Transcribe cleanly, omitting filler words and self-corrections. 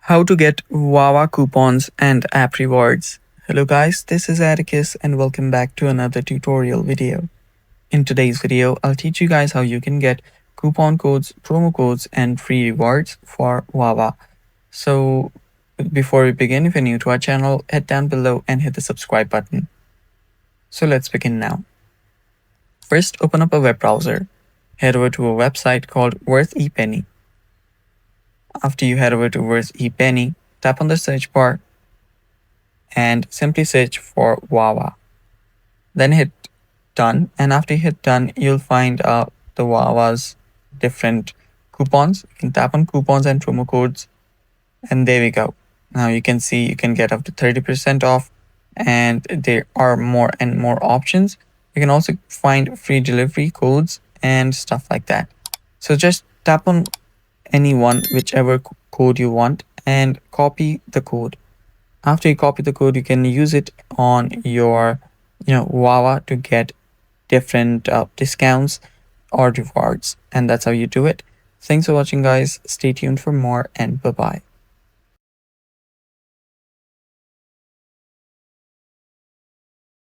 How to get Wawa coupons and app rewards. Hello guys, this is Atticus and welcome back to another tutorial video. In today's video, I'll teach you guys how you can get coupon codes, promo codes and free rewards for Wawa. So before we begin, if you're new to our channel, head down below and hit the subscribe button. So let's begin now. First, open up a web browser. Head over to a website called Worth ePenny. After you head over to Worth ePenny, tap on the search bar and simply search for Wawa. Then hit done, and after you hit done, you'll find the Wawa's different coupons. You can tap on coupons and promo codes, and there we go. Now you can see you can get up to 30% off, and there are more and more options. You can also find free delivery codes and stuff like that. So just tap on any one, whichever code you want, and copy the code. After you copy the code, you can use it on your Wawa to get different discounts or rewards, and that's how you do it. Thanks for watching guys. Stay tuned for more, and bye bye.